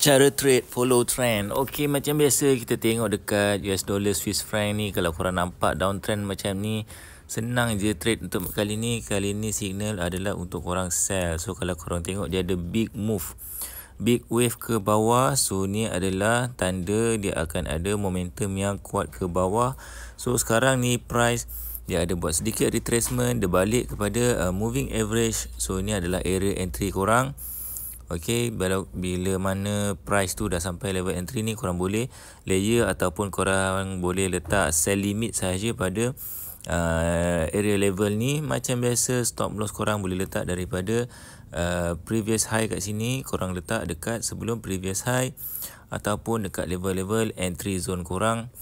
Cara trade follow trend. Okey, macam biasa kita tengok dekat US dollar Swiss franc ni, kalau korang nampak downtrend macam ni, senang je trade untuk kali ni. Kali ni signal adalah untuk korang sell. So kalau korang tengok dia ada big move, big wave ke bawah. So ni adalah tanda dia akan ada momentum yang kuat ke bawah. So sekarang ni price dia ada buat sedikit retracement, dia balik kepada moving average. So ini adalah area entry korang. Okey, bila mana price tu dah sampai level entry ni, korang boleh layer ataupun korang boleh letak sell limit sahaja pada area level ni. Macam biasa, stop loss korang boleh letak daripada previous high kat sini, korang letak dekat sebelum previous high ataupun dekat level-level entry zone korang.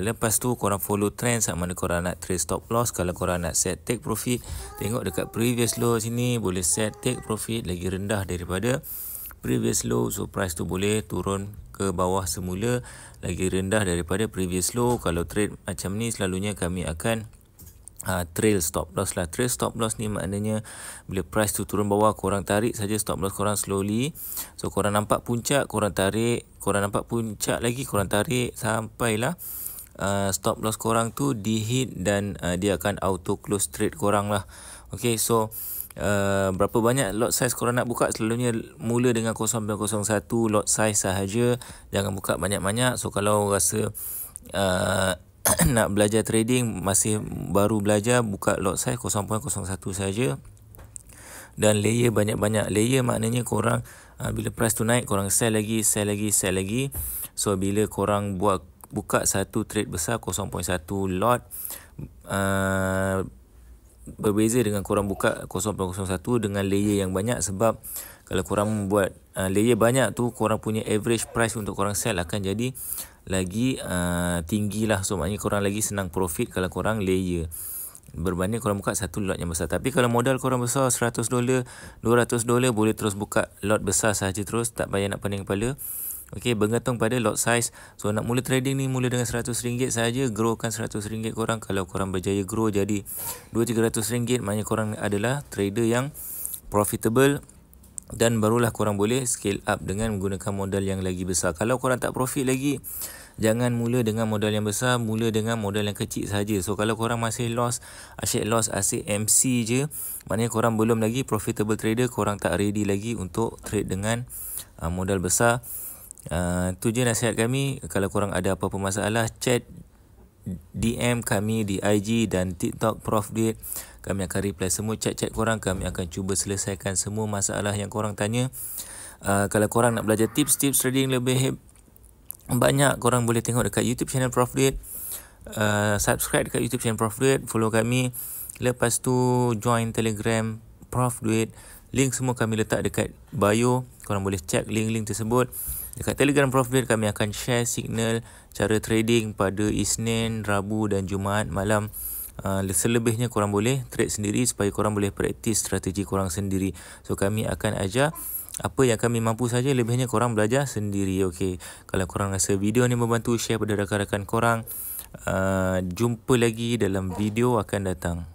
Lepas tu korang follow trend saat mana korang nak trade stop loss. Kalau korang nak set take profit, tengok dekat previous low sini, boleh set take profit lagi rendah daripada previous low. So price tu boleh turun ke bawah semula lagi rendah daripada previous low. Kalau trade macam ni, selalunya kami akan trail stop loss lah. Trail stop loss ni maknanya bila price tu turun bawah, korang tarik saja stop loss korang slowly. So korang nampak puncak, korang tarik, korang nampak puncak lagi, korang tarik sampailah stop loss korang tu di hit dan dia akan auto close trade korang lah. Okay, so berapa banyak lot size korang nak buka, selalunya mula dengan 0.01 lot size sahaja, jangan buka banyak-banyak. So kalau rasa nak belajar trading, masih baru belajar, buka lot size 0.01 saja dan layer banyak-banyak. Layer maknanya korang bila price tu naik, korang sell lagi. So bila korang buka satu trade besar 0.1 lot, berbeza dengan korang buka 0.01 dengan layer yang banyak. Sebab kalau korang buat layer banyak tu, korang punya average price untuk korang sell akan jadi lagi tinggi lah. So maknanya korang lagi senang profit kalau korang layer berbanding korang buka satu lot yang besar. Tapi kalau modal korang besar, $100, $200, boleh terus buka lot besar sahaja terus, tak payah nak pening kepala. Okey, bergantung pada lot size. So nak mula trading ni, mula dengan RM100 sahaja, growkan RM100 korang. Kalau korang berjaya grow jadi RM200-300, maknanya korang adalah trader yang profitable, dan barulah korang boleh scale up dengan menggunakan modal yang lagi besar. Kalau korang tak profit lagi, jangan mula dengan modal yang besar, mula dengan modal yang kecil saja. So kalau korang masih loss, asyik MC je, maknanya korang belum lagi profitable trader, korang tak ready lagi untuk trade dengan modal besar. Tu je nasihat kami. Kalau korang ada apa-apa masalah, chat DM kami di IG dan TikTok Prof Duit. Kami akan reply semua chat-chat korang. Kami akan cuba selesaikan semua masalah yang korang tanya. Kalau korang nak belajar tips-tips trading lebih banyak, korang boleh tengok dekat YouTube channel Prof Duit. Subscribe dekat YouTube channel Prof Duit, follow kami. Lepas tu join Telegram Prof Duit. Link semua kami letak dekat bio. Korang boleh check link-link tersebut. Dekat Telegram Prof Duit kami akan share signal cara trading pada Isnin, Rabu dan Jumaat malam. Selebihnya korang boleh trade sendiri supaya korang boleh praktis strategi korang sendiri. So kami akan ajar apa yang kami mampu saja, lebihnya korang belajar sendiri. Okey, kalau korang rasa video ni membantu, share pada rakan-rakan korang. Jumpa lagi dalam video akan datang.